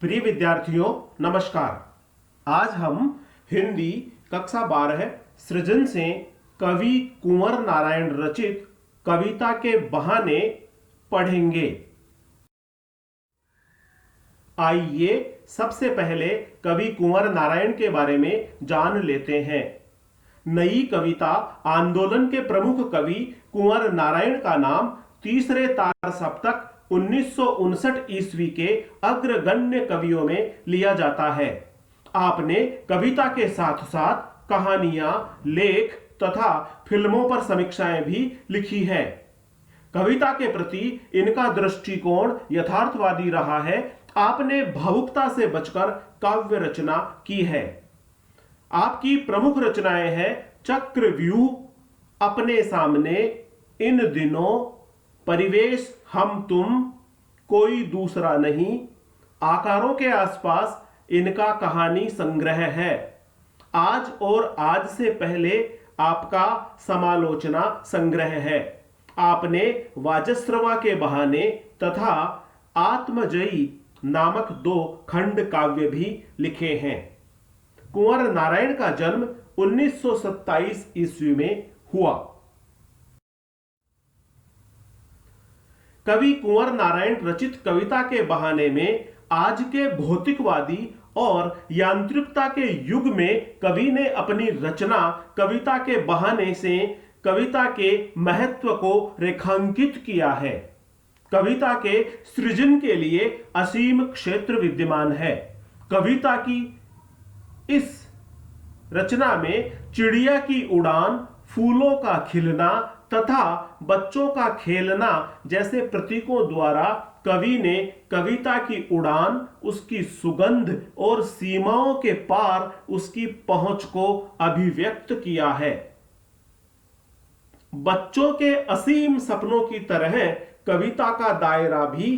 प्रिय विद्यार्थियों, नमस्कार। आज हम हिंदी कक्षा 12 सृजन से कवि कुंवर नारायण रचित कविता के बहाने पढ़ेंगे। आइए सबसे पहले कवि कुंवर नारायण के बारे में जान लेते हैं। नई कविता आंदोलन के प्रमुख कवि कुंवर नारायण का नाम तीसरे तार सप्तक 1959 ईस्वी के अग्रगण्य कवियों में लिया जाता है। आपने कविता के साथ साथ कहानियां, लेख तथा फिल्मों पर समीक्षाएं भी लिखी हैं। कविता के प्रति इनका दृष्टिकोण यथार्थवादी रहा है। आपने भावुकता से बचकर काव्य रचना की है। आपकी प्रमुख रचनाएं हैं चक्रव्यूह, अपने सामने, इन दिनों, परिवेश, हम तुम, कोई दूसरा नहीं। आकारों के आसपास इनका कहानी संग्रह है। आज और आज से पहले आपका समालोचना संग्रह है। आपने वाजस्रवा के बहाने तथा आत्मजयी नामक 2 खंड काव्य भी लिखे हैं। कुंवर नारायण का जन्म 1927 ईस्वी में हुआ। कवि कुंवर नारायण रचित कविता के बहाने में आज के भौतिकवादी और यांत्रिकता के युग में कवि ने अपनी रचना कविता के बहाने से कविता के महत्व को रेखांकित किया है। कविता के सृजन के लिए असीम क्षेत्र विद्यमान है। कविता की इस रचना में चिड़िया की उड़ान, फूलों का खिलना तथा बच्चों का खेलना जैसे प्रतीकों द्वारा कवि ने कविता की उड़ान, उसकी सुगंध और सीमाओं के पार उसकी पहुंच को अभिव्यक्त किया है। बच्चों के असीम सपनों की तरह कविता का दायरा भी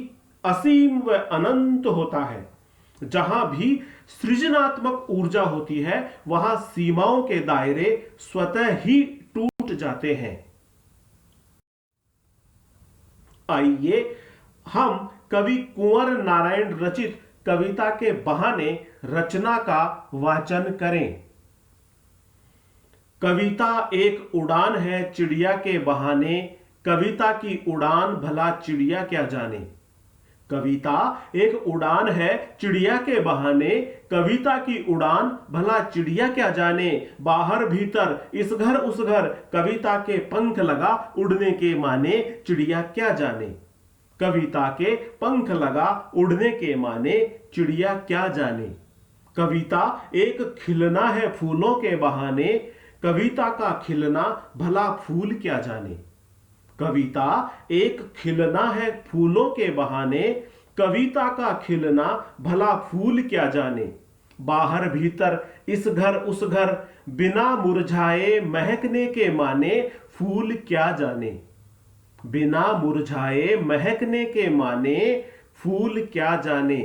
असीम व अनंत होता है। जहां भी सृजनात्मक ऊर्जा होती है, वहां सीमाओं के दायरे स्वतः ही टूट जाते हैं। आइए हम कवि कुंवर नारायण रचित कविता के बहाने रचना का वाचन करें। कविता एक उड़ान है चिड़िया के बहाने, कविता की उड़ान भला चिड़िया क्या जाने। कविता एक उड़ान है चिड़िया के बहाने, कविता की उड़ान भला चिड़िया क्या जाने। बाहर भीतर इस घर उस घर, कविता के पंख लगा उड़ने के माने, चिड़िया क्या जाने। कविता के पंख लगा उड़ने के माने, चिड़िया क्या जाने। कविता एक खिलना है फूलों के बहाने, कविता का खिलना भला फूल क्या जाने। कविता एक खिलना है फूलों के बहाने, कविता का खिलना भला फूल क्या जाने। बाहर भीतर इस घर उस घर, बिना मुरझाए महकने के माने, फूल क्या जाने। बिना मुरझाए महकने के माने, फूल क्या जाने।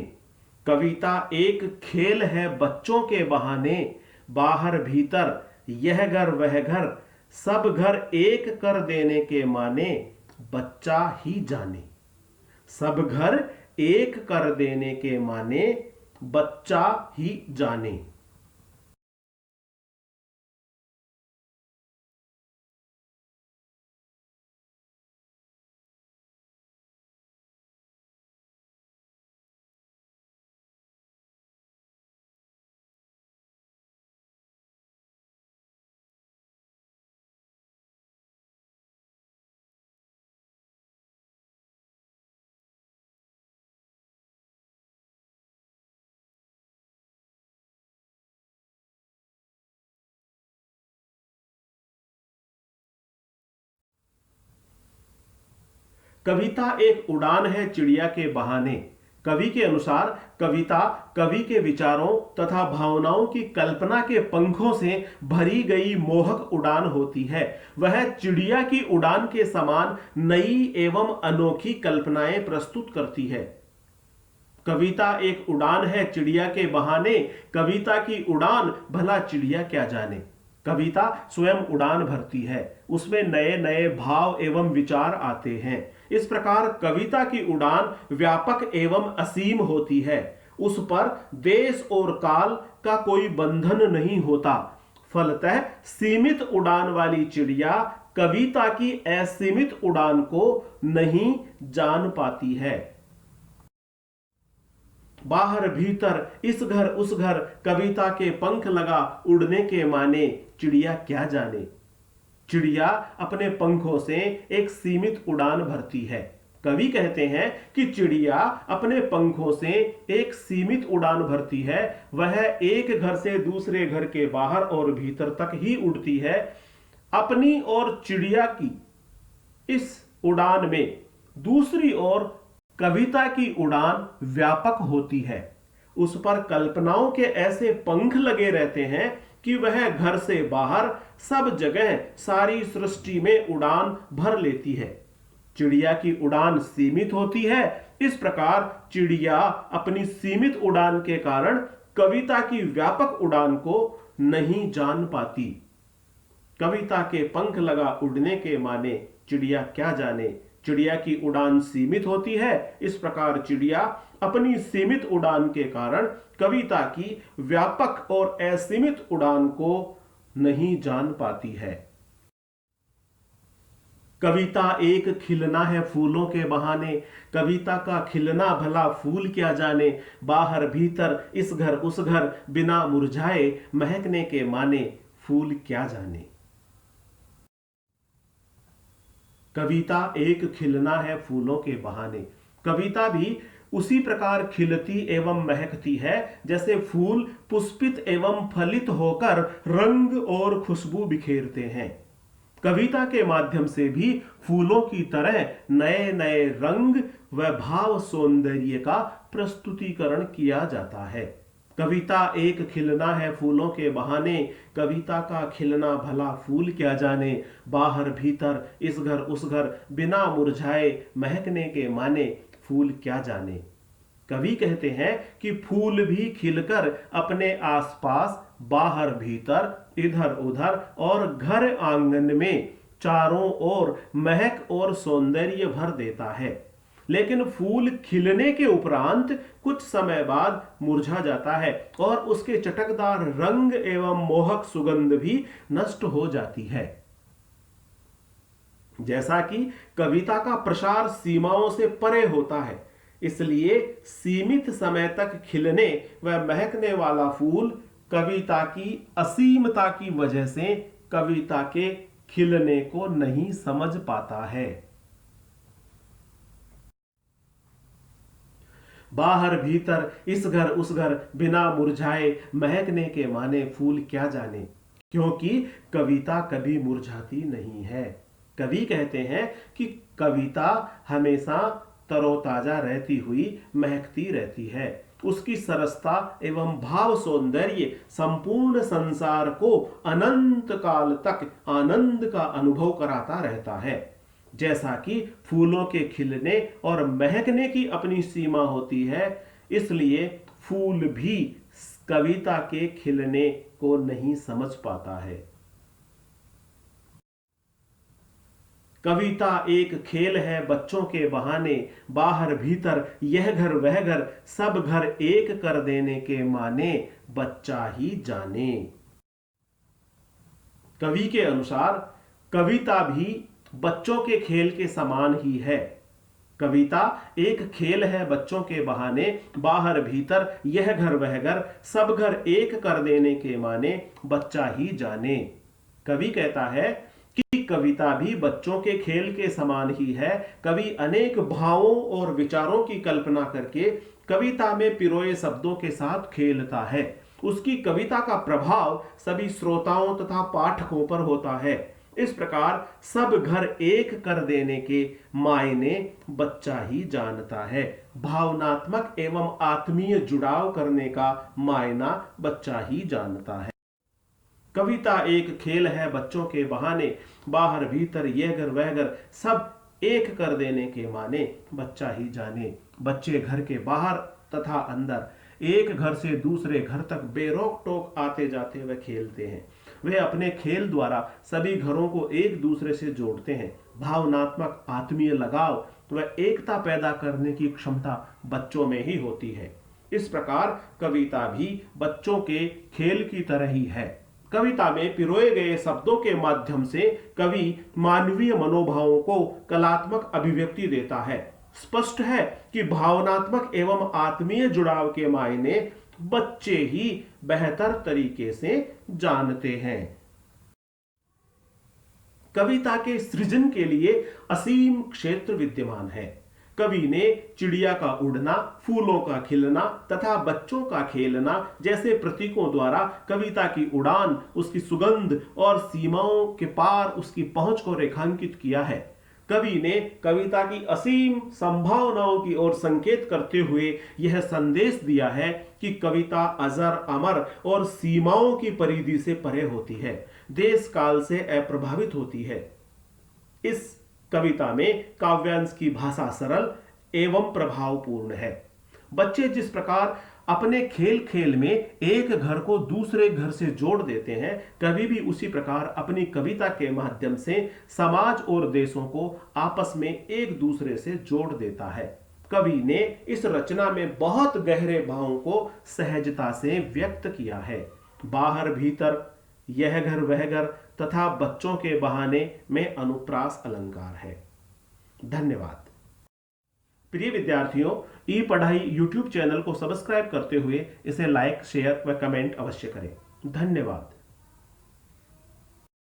कविता एक खेल है बच्चों के बहाने, बाहर भीतर यह घर वह घर, सब घर एक कर देने के माने, बच्चा ही जाने। सब घर एक कर देने के माने, बच्चा ही जाने। कविता एक उड़ान है चिड़िया के बहाने। कवि के अनुसार कविता कवि के विचारों तथा भावनाओं की कल्पना के पंखों से भरी गई मोहक उड़ान होती है। वह चिड़िया की उड़ान के समान नई एवं अनोखी कल्पनाएं प्रस्तुत करती है। कविता एक उड़ान है चिड़िया के बहाने, कविता की उड़ान भला चिड़िया क्या जाने। कविता स्वयं उड़ान भरती है, उसमें नए नए भाव एवं विचार आते हैं। इस प्रकार कविता की उड़ान व्यापक एवं असीम होती है। उस पर देश और काल का कोई बंधन नहीं होता। फलतः सीमित उड़ान वाली चिड़िया कविता की असीमित उड़ान को नहीं जान पाती है। बाहर भीतर इस घर उस घर कविता के पंख लगा उड़ने के माने चिड़िया क्या जाने। चिड़िया अपने पंखों से एक सीमित उड़ान भरती है। कवि कहते हैं कि चिड़िया अपने पंखों से एक सीमित उड़ान भरती है। वह एक घर से दूसरे घर के बाहर और भीतर तक ही उड़ती है। अपनी और चिड़िया की इस उड़ान में दूसरी ओर कविता की उड़ान व्यापक होती है। उस पर कल्पनाओं के ऐसे पंख लगे रहते हैं कि वह घर से बाहर सब जगह सारी सृष्टि में उड़ान भर लेती है। चिड़िया की उड़ान सीमित होती है। इस प्रकार चिड़िया अपनी सीमित उड़ान के कारण कविता की व्यापक उड़ान को नहीं जान पाती। कविता के पंख लगा उड़ने के माने चिड़िया क्या जाने। चिड़िया की उड़ान सीमित होती है। इस प्रकार चिड़िया अपनी सीमित उड़ान के कारण कविता की व्यापक और असीमित उड़ान को नहीं जान पाती है। कविता एक खिलना है फूलों के बहाने, कविता का खिलना भला फूल क्या जाने। बाहर भीतर इस घर उस घर बिना मुरझाए महकने के माने फूल क्या जाने। कविता एक खिलना है फूलों के बहाने। कविता भी उसी प्रकार खिलती एवं महकती है जैसे फूल पुष्पित एवं फलित होकर रंग और खुशबू बिखेरते हैं। कविता के माध्यम से भी फूलों की तरह नए नए रंग व भाव सौंदर्य का प्रस्तुतिकरण किया जाता है। कविता एक खिलना है फूलों के बहाने, कविता का खिलना भला फूल क्या जाने। बाहर भीतर इस घर उस घर बिना मुरझाए महकने के माने फूल क्या जाने। कवि कहते हैं कि फूल भी खिलकर अपने आसपास बाहर भीतर इधर उधर और घर आंगन में चारों ओर महक और सौंदर्य भर देता है। लेकिन फूल खिलने के उपरांत कुछ समय बाद मुरझा जाता है और उसके चटकदार रंग एवं मोहक सुगंध भी नष्ट हो जाती है। जैसा कि कविता का प्रसार सीमाओं से परे होता है, इसलिए सीमित समय तक खिलने व महकने वाला फूल कविता की असीमता की वजह से कविता के खिलने को नहीं समझ पाता है। बाहर भीतर इस घर उस घर बिना मुरझाए महकने के माने फूल क्या जाने, क्योंकि कविता कभी मुरझाती नहीं है। कवि कहते हैं कि कविता हमेशा तरोताजा रहती हुई महकती रहती है। उसकी सरसता एवं भाव सौंदर्य संपूर्ण संसार को अनंत काल तक आनंद का अनुभव कराता रहता है। जैसा कि फूलों के खिलने और महकने की अपनी सीमा होती है, इसलिए फूल भी कविता के खिलने को नहीं समझ पाता है। कविता एक खेल है बच्चों के बहाने, बाहर भीतर यह घर वह घर सब घर एक कर देने के माने बच्चा ही जाने। कवि के अनुसार कविता भी बच्चों के खेल के समान ही है। कविता एक खेल है बच्चों के बहाने, बाहर भीतर यह घर वह घर सब घर एक कर देने के माने बच्चा ही जाने। कवि कहता है कि कविता भी बच्चों के खेल के समान ही है। कवि अनेक भावों और विचारों की कल्पना करके कविता में पिरोए शब्दों के साथ खेलता है। उसकी कविता का प्रभाव सभी श्रोताओं तथा पाठकों पर होता है। इस प्रकार सब घर एक कर देने के मायने बच्चा ही जानता है। भावनात्मक एवं आत्मीय जुड़ाव करने का मायना बच्चा ही जानता है। कविता एक खेल है बच्चों के बहाने, बाहर भीतर यह घर वह घर सब एक कर देने के माने बच्चा ही जाने। बच्चे घर के बाहर तथा अंदर एक घर से दूसरे घर तक बेरोक टोक आते जाते व खेलते हैं। वे अपने खेल द्वारा सभी घरों को एक दूसरे से जोड़ते हैं। भावनात्मक आत्मीय लगाव व एकता पैदा करने की क्षमता बच्चों में ही होती है। इस प्रकार कविता भी बच्चों के खेल की तरह ही है। कविता में पिरोए गए शब्दों के माध्यम से कवि मानवीय मनोभावों को कलात्मक अभिव्यक्ति देता है। स्पष्ट है कि भावनात्मक एवं आत्मीय जुड़ाव के मायने बच्चे ही बेहतर तरीके से जानते हैं। कविता के सृजन के लिए असीम क्षेत्र विद्यमान है। कवि ने चिड़िया का उड़ना, फूलों का खिलना तथा बच्चों का खेलना जैसे प्रतीकों द्वारा कविता की उड़ान, उसकी सुगंध और सीमाओं के पार उसकी पहुंच को रेखांकित किया है। कवि ने कविता की असीम संभावनाओं की ओर संकेत करते हुए यह संदेश दिया है कि कविता अजर अमर और सीमाओं की परिधि से परे होती है, देश काल से अप्रभावित होती है। इस कविता में काव्यांश की भाषा सरल एवं प्रभावपूर्ण है। बच्चे जिस प्रकार अपने खेल खेल में एक घर को दूसरे घर से जोड़ देते हैं, कवि भी उसी प्रकार अपनी कविता के माध्यम से समाज और देशों को आपस में एक दूसरे से जोड़ देता है। कवि ने इस रचना में बहुत गहरे भावों को सहजता से व्यक्त किया है। बाहर भीतर, यह घर वह घर तथा बच्चों के बहाने में अनुप्रास अलंकार है। धन्यवाद। प्रिय विद्यार्थियों, ई पढ़ाई यूट्यूब चैनल को सब्सक्राइब करते हुए इसे लाइक, शेयर व कमेंट अवश्य करें। धन्यवाद।